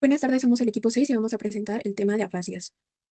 Buenas tardes, somos el equipo 6 y vamos a presentar el tema de afasias.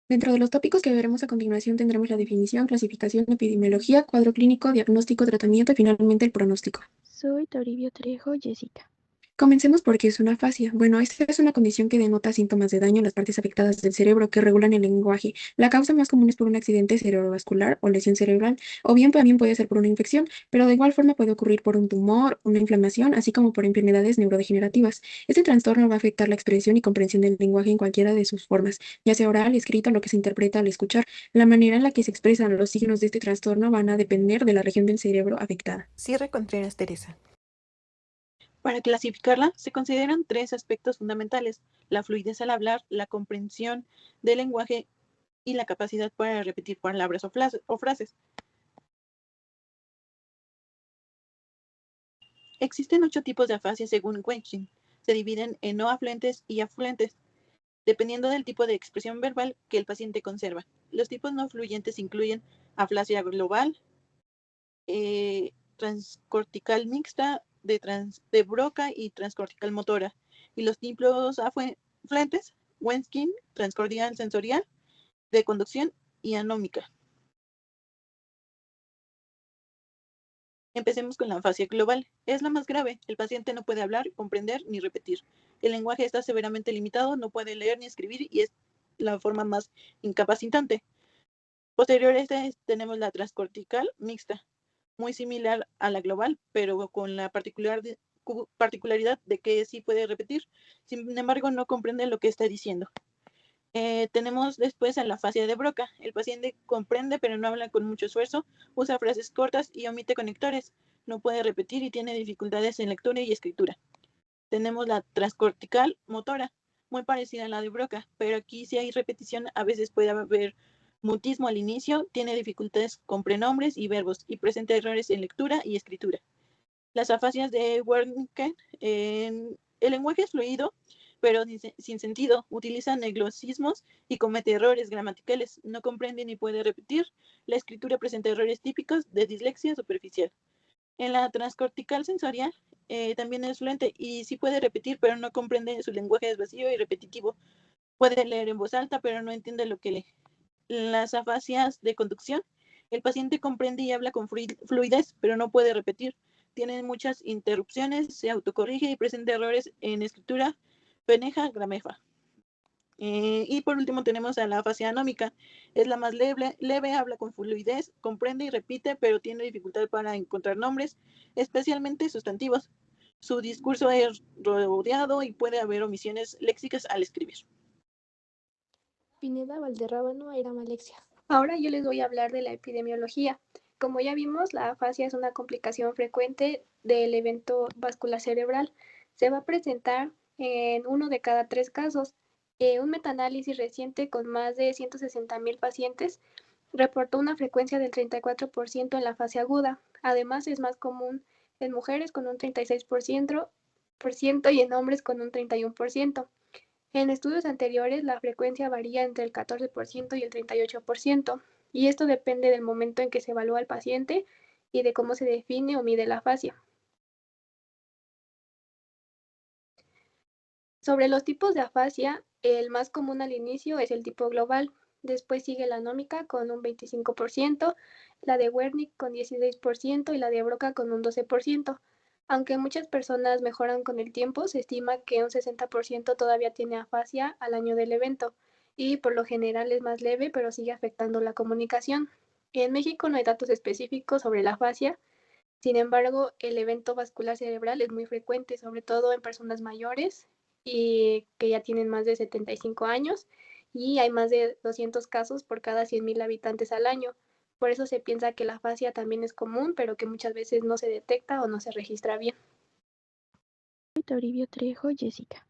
Dentro de los tópicos que veremos a continuación tendremos la definición, clasificación, epidemiología, cuadro clínico, diagnóstico, tratamiento y finalmente el pronóstico. Soy Toribio Trejo Jessica. Comencemos porque es una afasia. Bueno, esta es una condición que denota síntomas de daño en las partes afectadas del cerebro que regulan el lenguaje. La causa más común es por un accidente cerebrovascular o lesión cerebral, o bien también puede ser por una infección, pero de igual forma puede ocurrir por un tumor, una inflamación, así como por enfermedades neurodegenerativas. Este trastorno va a afectar la expresión y comprensión del lenguaje en cualquiera de sus formas, ya sea oral, escrito, lo que se interpreta al escuchar. La manera en la que se expresan los signos de este trastorno van a depender de la región del cerebro afectada. Sierra Contreras Teresa. Para clasificarla, se consideran tres aspectos fundamentales: la fluidez al hablar, la comprensión del lenguaje y la capacidad para repetir palabras o frases. Existen 8 tipos de afasia según Weinstein. Se dividen en no afluentes y afluentes, dependiendo del tipo de expresión verbal que el paciente conserva. Los tipos no fluyentes incluyen afasia global, transcortical mixta, de Broca y transcortical motora. Y los tipos afluentes, Weinstein, transcordial sensorial, de conducción y anómica. Empecemos con la afasia global. Es la más grave. El paciente no puede hablar, comprender ni repetir. El lenguaje está severamente limitado, no puede leer ni escribir y es la forma más incapacitante. Posterior a este tenemos la transcortical mixta, muy similar a la global, pero con la particularidad de que sí puede repetir. Sin embargo, no comprende lo que está diciendo. Tenemos después a la afasia de Broca. El paciente comprende pero no habla con mucho esfuerzo, usa frases cortas y omite conectores, no puede repetir y tiene dificultades en lectura y escritura. Tenemos la transcortical motora, muy parecida a la de Broca, pero aquí si hay repetición a veces puede haber mutismo al inicio, tiene dificultades con pronombres y verbos y presenta errores en lectura y escritura. Las afasias de Wernicke, el lenguaje es fluido, pero sin sentido, utiliza neologismos y comete errores gramaticales, no comprende ni puede repetir. La escritura presenta errores típicos de dislexia superficial. En la transcortical sensorial también es fluente y sí puede repetir, pero no comprende, su lenguaje es vacío y repetitivo. Puede leer en voz alta, pero no entiende lo que lee. Las afasias de conducción, el paciente comprende y habla con fluidez, pero no puede repetir. Tiene muchas interrupciones, se autocorrige y presenta errores en escritura, peneja, gramefa. Y por último tenemos a la afasia anómica. Es la más leve, habla con fluidez, comprende y repite, pero tiene dificultad para encontrar nombres, especialmente sustantivos. Su discurso es rodeado y puede haber omisiones léxicas al escribir. Pineda Valderrábano, Airam Alexia. Ahora yo les voy a hablar de la epidemiología. Como ya vimos, la afasia es una complicación frecuente del evento vascular cerebral. Se va a presentar en 1 de cada 3 casos. Un metaanálisis reciente con más de 160,000 pacientes reportó una frecuencia del 34% en la fase aguda. Además, es más común en mujeres con un 36% y en hombres con un 31%. En estudios anteriores, la frecuencia varía entre el 14% y el 38%, y esto depende del momento en que se evalúa al paciente y de cómo se define o mide la afasia. Sobre los tipos de afasia, el más común al inicio es el tipo global, después sigue la anómica con un 25%, la de Wernicke con 16% y la de Broca con un 12%. Aunque muchas personas mejoran con el tiempo, se estima que un 60% todavía tiene afasia al año del evento y por lo general es más leve, pero sigue afectando la comunicación. En México no hay datos específicos sobre la afasia. Sin embargo, el evento vascular cerebral es muy frecuente, sobre todo en personas mayores y que ya tienen más de 75 años, y hay más de 200 casos por cada 100,000 habitantes al año. Por eso se piensa que la afasia también es común, pero que muchas veces no se detecta o no se registra bien. Soy Toribio Trejo Jessica.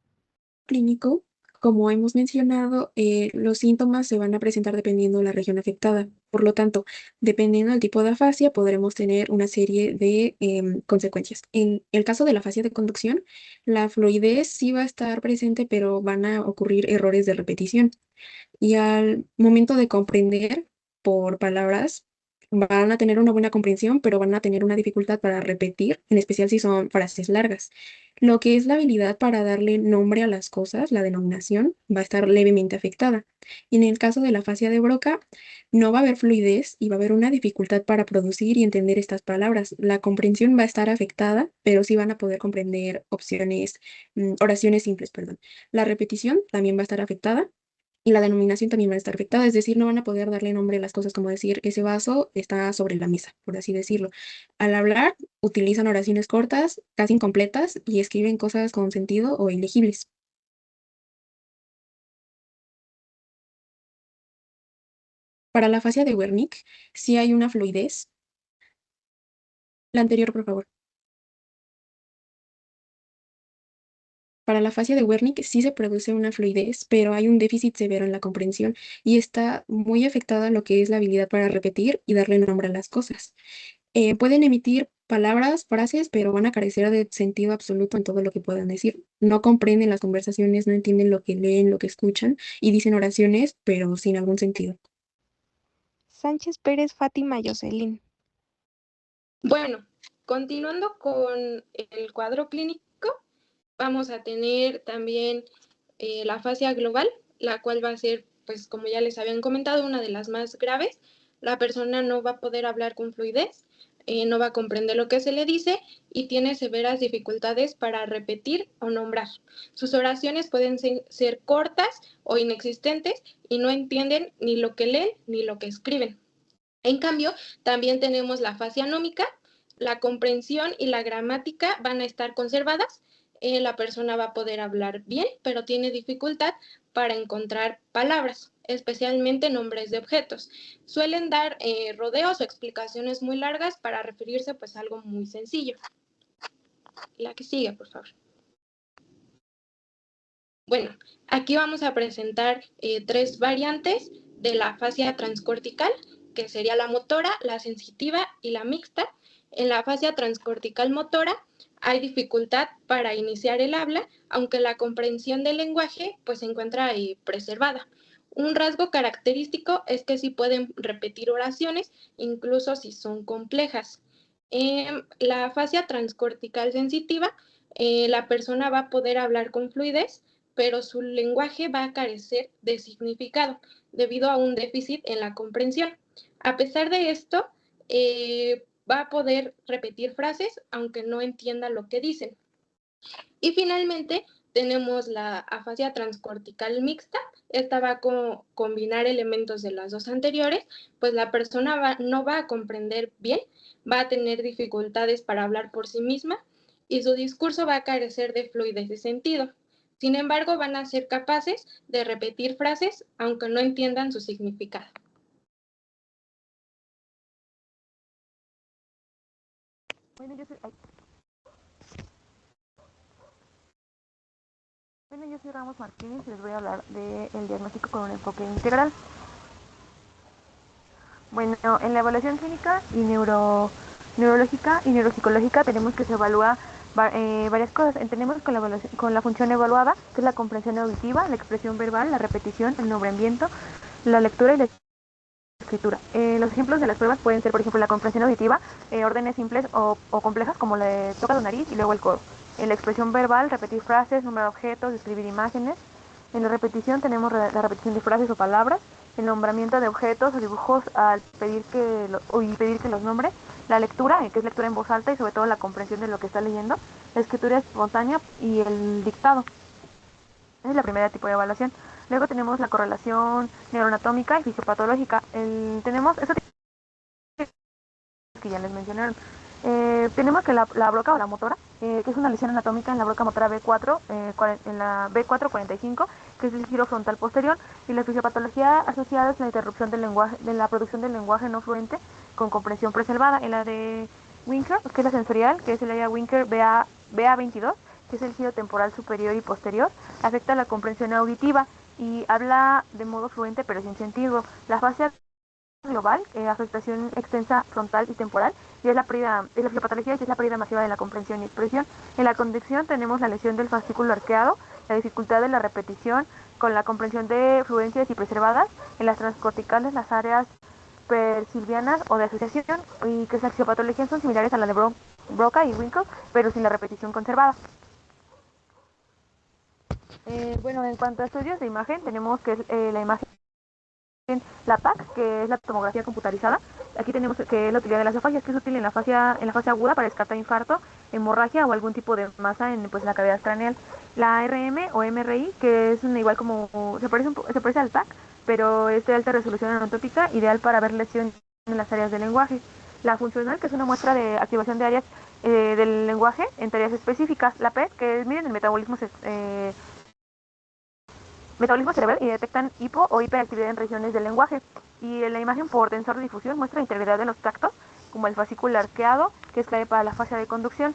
Clínico, como hemos mencionado, los síntomas se van a presentar dependiendo de la región afectada. Por lo tanto, dependiendo del tipo de afasia, podremos tener una serie de consecuencias. En el caso de la afasia de conducción, la fluidez sí va a estar presente, pero van a ocurrir errores de repetición. Y al momento de comprender por palabras, van a tener una buena comprensión, pero van a tener una dificultad para repetir, en especial si son frases largas. Lo que es la habilidad para darle nombre a las cosas, la denominación, va a estar levemente afectada. Y en el caso de la afasia de Broca, no va a haber fluidez y va a haber una dificultad para producir y entender estas palabras. La comprensión va a estar afectada, pero sí van a poder comprender oraciones simples, perdón. La repetición también va a estar afectada. Y la denominación también va a estar afectada, es decir, no van a poder darle nombre a las cosas como decir, ese vaso está sobre la mesa, por así decirlo. Al hablar, utilizan oraciones cortas, casi incompletas, y escriben cosas con sentido o ilegibles. Para la fascia de Wernicke, sí hay una fluidez. La anterior, por favor. Para la fascia de Wernicke sí se produce una fluidez, pero hay un déficit severo en la comprensión y está muy afectada lo que es la habilidad para repetir y darle nombre a las cosas. Pueden emitir palabras, frases, pero van a carecer de sentido absoluto en todo lo que puedan decir. No comprenden las conversaciones, no entienden lo que leen, lo que escuchan y dicen oraciones, pero sin algún sentido. Sánchez Pérez Fátima Jocelyn. Bueno, continuando con el cuadro clínico, vamos a tener también la fascia global, la cual va a ser, pues como ya les habían comentado, una de las más graves. La persona no va a poder hablar con fluidez, no va a comprender lo que se le dice y tiene severas dificultades para repetir o nombrar. Sus oraciones pueden ser cortas o inexistentes y no entienden ni lo que leen ni lo que escriben. En cambio, también tenemos la fascia nómica, la comprensión y la gramática van a estar conservadas. La persona va a poder hablar bien, pero tiene dificultad para encontrar palabras, especialmente nombres de objetos. Suelen dar rodeos o explicaciones muy largas para referirse pues, a algo muy sencillo. La que sigue, por favor. Bueno, aquí vamos a presentar tres variantes de la fascia transcortical, que sería la motora, la sensitiva y la mixta. En la fascia transcortical motora hay dificultad para iniciar el habla, aunque la comprensión del lenguaje pues, se encuentra preservada. Un rasgo característico es que sí pueden repetir oraciones, incluso si son complejas. En la fascia transcortical sensitiva, la persona va a poder hablar con fluidez, pero su lenguaje va a carecer de significado debido a un déficit en la comprensión. A pesar de esto, va a poder repetir frases aunque no entienda lo que dicen. Y finalmente tenemos la afasia transcortical mixta. Esta va a combinar elementos de las dos anteriores, pues la persona no va a comprender bien, va a tener dificultades para hablar por sí misma y su discurso va a carecer de fluidez de sentido. Sin embargo, van a ser capaces de repetir frases aunque no entiendan su significado. Bueno, yo soy Ramos Martínez y les voy a hablar del diagnóstico con un enfoque integral. Bueno, en la evaluación clínica y neurológica y neuropsicológica tenemos que se evalúa varias cosas. Entendemos con la función evaluada, que es la comprensión auditiva, la expresión verbal, la repetición, el nombramiento, la lectura y la escritura. Los ejemplos de las pruebas pueden ser, por ejemplo, la comprensión auditiva, órdenes simples o complejas como le toca la nariz y luego el codo. En la expresión verbal, repetir frases, nombrar objetos, describir imágenes. En la repetición tenemos la repetición de frases o palabras, el nombramiento de objetos o dibujos al pedir que los nombre, la lectura, que es lectura en voz alta y sobre todo la comprensión de lo que está leyendo, la escritura espontánea y el dictado. Esa es la primera tipo de evaluación. Luego tenemos la correlación neuroanatómica y fisiopatológica. Tenemos eso que ya les mencionaron. Tenemos que la broca o la motora, que es una lesión anatómica en la broca motora B4, en la B445, que es el giro frontal posterior, y la fisiopatología asociada es la interrupción del lenguaje, de la producción del lenguaje no fluente con comprensión preservada. En la de Winker, que es la sensorial, que es el área Winker BA22, que es el giro temporal superior y posterior, afecta la comprensión auditiva y habla de modo fluente pero sin sentido. La fascia global, afectación extensa frontal y temporal, y es la fisiopatología y es la pérdida masiva de la comprensión y expresión. En la conducción tenemos la lesión del fascículo arqueado, la dificultad de la repetición con la comprensión de fluencias y preservadas. En las transcorticales las áreas hipersilvianas o de asociación, y que las axiopatologías son similares a la de Broca y Winkle, pero sin la repetición conservada. Bueno, en cuanto a estudios de imagen, tenemos que la imagen, la PAC, que es la tomografía computarizada. Aquí tenemos que es la utilidad de las afasias, que es útil en la fase aguda para descartar infarto, hemorragia o algún tipo de masa en la cavidad craneal. La RM o MRI, que es igual como, se parece al PAC, pero es de alta resolución anatómica, ideal para ver lesiones en las áreas del lenguaje. La funcional, que es una muestra de activación de áreas del lenguaje en tareas específicas. La PET, que miden el metabolismo cerebral y detectan hipo o hiperactividad en regiones del lenguaje. Y la imagen por tensor de difusión muestra la integridad de los tractos, como el fascículo arqueado, que es clave para la fascia de conducción.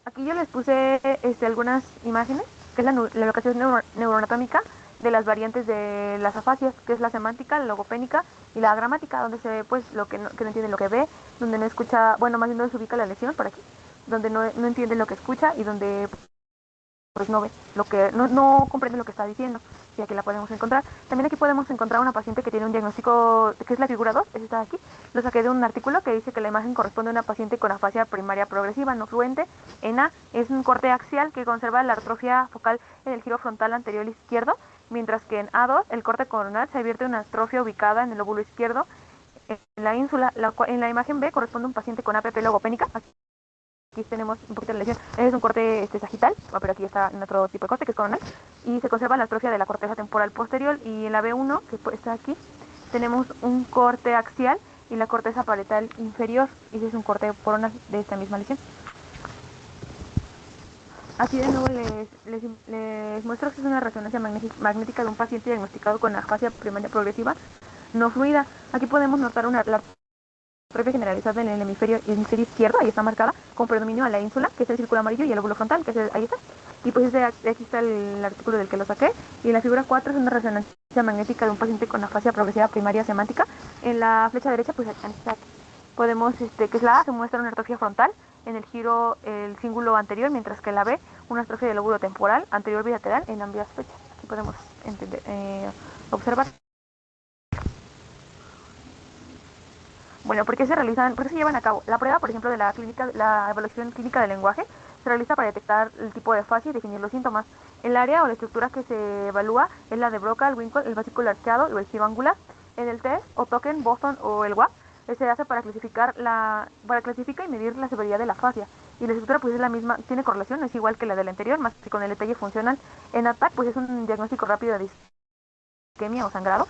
Aquí yo les puse algunas imágenes, que es la locación neuroanatómica de las variantes de las afasias, que es la semántica, la logopénica y la gramática, donde se ve pues lo que no entiende lo que ve, donde no escucha, bueno, más bien donde se ubica la lesión, por aquí, donde no entiende lo que escucha y donde pues no ve lo que no comprende lo que está diciendo, y aquí la podemos encontrar. También aquí podemos encontrar una paciente que tiene un diagnóstico que es la figura 2, esta de aquí. Lo saqué de un artículo que dice que la imagen corresponde a una paciente con afasia primaria progresiva no fluente. En A es un corte axial que conserva la atrofia focal en el giro frontal anterior izquierdo, mientras que en A2 el corte coronal se advierte una atrofia ubicada en el lóbulo izquierdo en la ínsula. En la imagen B corresponde a un paciente con APP logopénica. Aquí tenemos un poquito de lesión. Es un corte sagital, pero aquí está en otro tipo de corte que es coronal. Y se conserva la atrofia de la corteza temporal posterior. Y en la B1, que está aquí, tenemos un corte axial y la corteza parietal inferior. Y ese es un corte coronal de esta misma lesión. Aquí de nuevo les muestro que es una resonancia magnética de un paciente diagnosticado con afasia primaria progresiva no fluida. Aquí podemos notar la atrofia generalizada en el hemisferio izquierdo, ahí está marcada, con predominio a la ínsula, que es el círculo amarillo, y el lóbulo frontal, que es ahí está. Y pues aquí está el artículo del que lo saqué. Y la figura 4 es una resonancia magnética de un paciente con afasia progresiva primaria semántica. En la flecha derecha, pues aquí está. Podemos, que es la A, se muestra una atrofia frontal en el giro, el cíngulo anterior, mientras que la B, una atrofia del lóbulo temporal, anterior bilateral, en ambas fechas. Aquí podemos observar. Bueno, ¿por qué se llevan a cabo? La prueba, por ejemplo, de la evaluación clínica del lenguaje, se realiza para detectar el tipo de afasia y definir los síntomas. El área o la estructura que se evalúa es la de Broca, el Winkle, el fascículo arqueado o el giro angular. En el test, o token, Boston o el WAP, se hace para clasificar y medir la severidad de la afasia. Y la estructura pues es la misma, tiene correlación, es igual que la del anterior, más que con el detalle funcional. En ATAC pues es un diagnóstico rápido de isquemia o sangrado.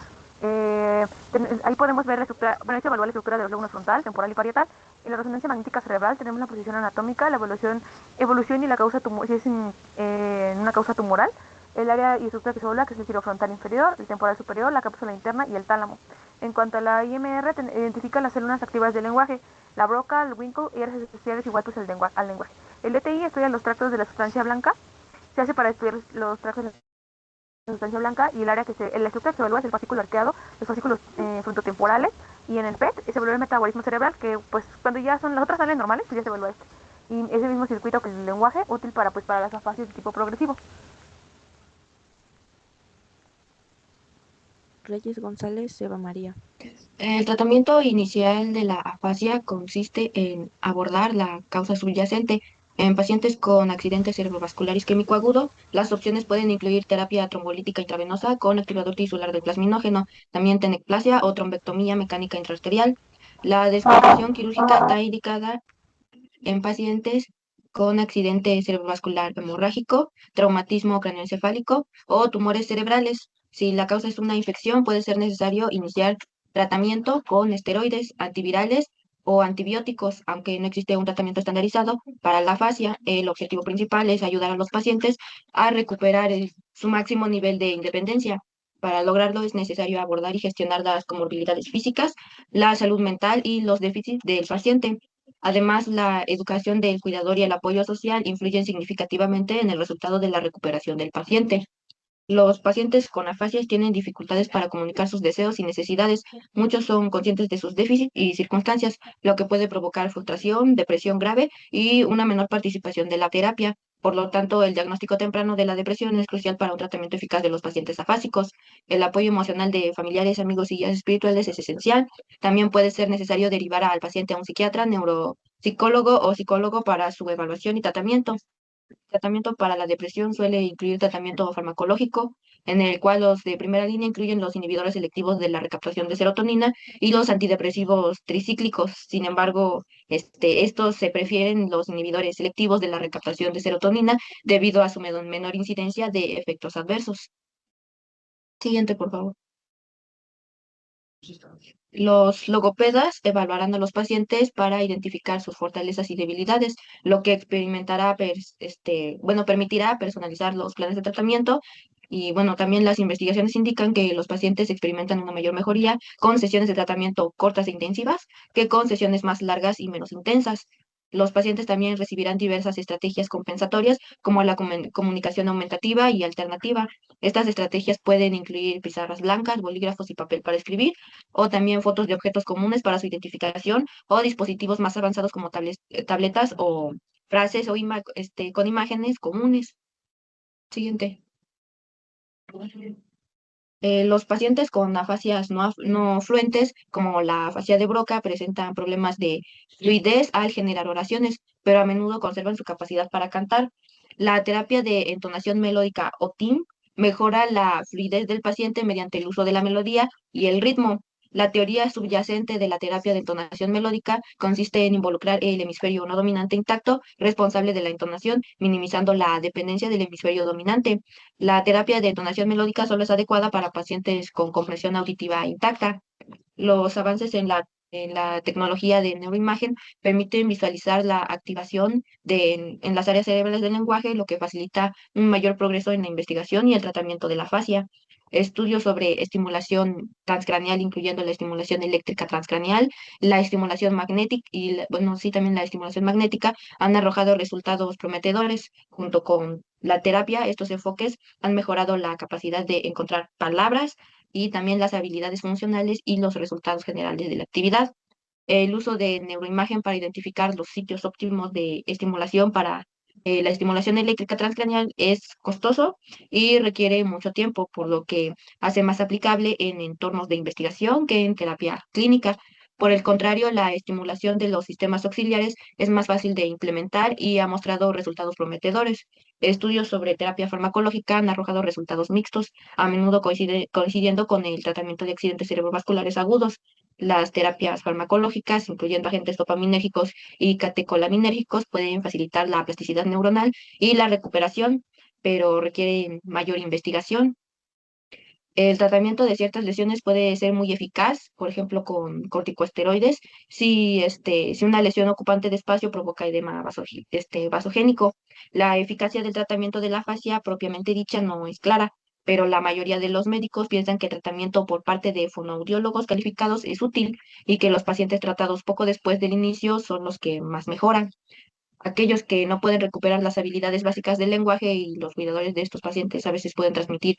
Ahí podemos ver la estructura, bueno, se evalúa la estructura de los lóbulos frontal, temporal y parietal. En la resonancia magnética cerebral tenemos la posición anatómica, la evolución y la causa si es en una causa tumoral, el área y estructura que se evalúa, que es el giro frontal inferior, el temporal superior, la cápsula interna y el tálamo. En cuanto a la IMR, identifica las células activas del lenguaje, la Broca, el Winkle y áreas especiales igual pues al lenguaje. El DTI estudia los tractos de la sustancia blanca, se hace para estudiar los tractos de la sustancia blanca, y el área la estructura que se evalúa es el fascículo arqueado, los fascículos frontotemporales, y en el PET se evalúa el metabolismo cerebral, que pues cuando ya son las otras salen normales, pues ya se evalúa este. Y es el mismo circuito que el lenguaje, útil para las afasias de tipo progresivo. Reyes González, Eva María. El tratamiento inicial de la afasia consiste en abordar la causa subyacente. En pacientes con accidente cerebrovascular isquémico agudo, las opciones pueden incluir terapia trombolítica intravenosa con activador tisular del plasminógeno, también tenecplasia o trombectomía mecánica intraarterial. La descompresión quirúrgica está indicada en pacientes con accidente cerebrovascular hemorrágico, traumatismo craneoencefálico o tumores cerebrales. Si la causa es una infección, puede ser necesario iniciar tratamiento con esteroides, antivirales o antibióticos, aunque no existe un tratamiento estandarizado para la afasia. El objetivo principal es ayudar a los pacientes a recuperar su máximo nivel de independencia. Para lograrlo es necesario abordar y gestionar las comorbilidades físicas, la salud mental y los déficits del paciente. Además, la educación del cuidador y el apoyo social influyen significativamente en el resultado de la recuperación del paciente. Los pacientes con afasias tienen dificultades para comunicar sus deseos y necesidades. Muchos son conscientes de sus déficits y circunstancias, lo que puede provocar frustración, depresión grave y una menor participación de la terapia. Por lo tanto, el diagnóstico temprano de la depresión es crucial para un tratamiento eficaz de los pacientes afásicos. El apoyo emocional de familiares, amigos y guías espirituales es esencial. También puede ser necesario derivar al paciente a un psiquiatra, neuropsicólogo o psicólogo para su evaluación y tratamiento. Tratamiento para la depresión suele incluir tratamiento farmacológico, en el cual los de primera línea incluyen los inhibidores selectivos de la recaptación de serotonina y los antidepresivos tricíclicos. Sin embargo, estos se prefieren los inhibidores selectivos de la recaptación de serotonina debido a su menor incidencia de efectos adversos. Siguiente, por favor. Los logopedas evaluarán a los pacientes para identificar sus fortalezas y debilidades, lo que permitirá personalizar los planes de tratamiento. Y bueno, también las investigaciones indican que los pacientes experimentan una mayor mejoría con sesiones de tratamiento cortas e intensivas que con sesiones más largas y menos intensas. Los pacientes también recibirán diversas estrategias compensatorias como la comunicación aumentativa y alternativa. Estas estrategias pueden incluir pizarras blancas, bolígrafos y papel para escribir, o también fotos de objetos comunes para su identificación, o dispositivos más avanzados como tabletas o frases o con imágenes comunes. Siguiente. Los pacientes con afasias no fluentes, como la afasia de Broca, presentan problemas de fluidez al generar oraciones, pero a menudo conservan su capacidad para cantar. La terapia de entonación melódica o TIM mejora la fluidez del paciente mediante el uso de la melodía y el ritmo. La teoría subyacente de la terapia de entonación melódica consiste en involucrar el hemisferio no dominante intacto, responsable de la entonación, minimizando la dependencia del hemisferio dominante. La terapia de entonación melódica solo es adecuada para pacientes con comprensión auditiva intacta. Los avances en la tecnología de neuroimagen permiten visualizar la activación en las áreas cerebrales del lenguaje, lo que facilita un mayor progreso en la investigación y el tratamiento de la afasia. Estudios sobre estimulación transcraneal, incluyendo la estimulación eléctrica transcraneal, la estimulación magnética y, bueno, sí, también la estimulación magnética, han arrojado resultados prometedores. Junto con la terapia, estos enfoques han mejorado la capacidad de encontrar palabras y también las habilidades funcionales y los resultados generales de la actividad. El uso de neuroimagen para identificar los sitios óptimos de estimulación para la estimulación eléctrica transcraneal es costoso y requiere mucho tiempo, por lo que hace más aplicable en entornos de investigación que en terapia clínica. Por el contrario, la estimulación de los sistemas auxiliares es más fácil de implementar y ha mostrado resultados prometedores. Estudios sobre terapia farmacológica han arrojado resultados mixtos, a menudo coincidiendo con el tratamiento de accidentes cerebrovasculares agudos. Las terapias farmacológicas, incluyendo agentes dopaminérgicos y catecolaminérgicos, pueden facilitar la plasticidad neuronal y la recuperación, pero requieren mayor investigación. El tratamiento de ciertas lesiones puede ser muy eficaz, por ejemplo, con corticosteroides, si una lesión ocupante de espacio provoca edema vasogénico. La eficacia del tratamiento de la afasia propiamente dicha no es clara, pero la mayoría de los médicos piensan que el tratamiento por parte de fonoaudiólogos calificados es útil y que los pacientes tratados poco después del inicio son los que más mejoran. Aquellos que no pueden recuperar las habilidades básicas del lenguaje y los cuidadores de estos pacientes a veces pueden transmitir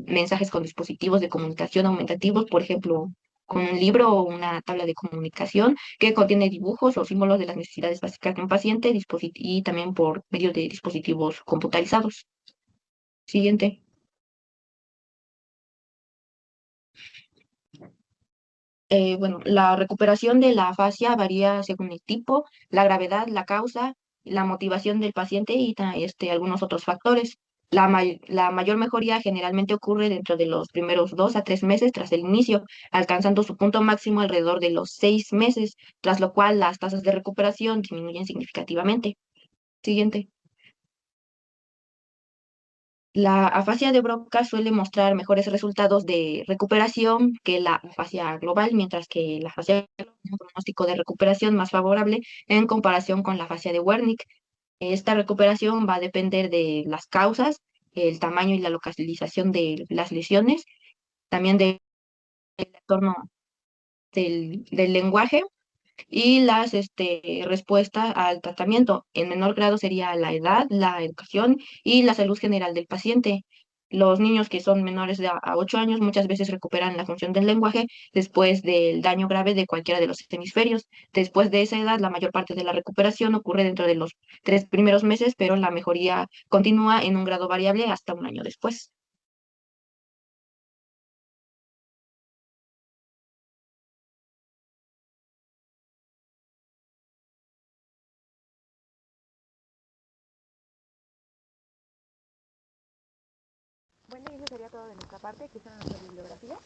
mensajes con dispositivos de comunicación aumentativos, por ejemplo, con un libro o una tabla de comunicación que contiene dibujos o símbolos de las necesidades básicas de un paciente y también por medio de dispositivos computarizados. Siguiente. Bueno, la recuperación de la afasia varía según el tipo, la gravedad, la causa, la motivación del paciente y algunos otros factores. La mayor mejoría generalmente ocurre dentro de los primeros 2 a 3 meses tras el inicio, alcanzando su punto máximo alrededor de los 6 meses, tras lo cual las tasas de recuperación disminuyen significativamente. Siguiente. La afasia de Broca suele mostrar mejores resultados de recuperación que la afasia global, mientras que la afasia global tiene un pronóstico de recuperación más favorable en comparación con la afasia de Wernicke. Esta recuperación va a depender de las causas, el tamaño y la localización de las lesiones, también del entorno del lenguaje y las respuestas al tratamiento. En menor grado sería la edad, la educación y la salud general del paciente. Los niños que son menores a 8 años muchas veces recuperan la función del lenguaje después del daño grave de cualquiera de los hemisferios. Después de esa edad, la mayor parte de la recuperación ocurre dentro de los 3 primeros meses, pero la mejoría continúa en un grado variable hasta un año después. Bueno, y eso sería todo de nuestra parte. Aquí está nuestra bibliografía.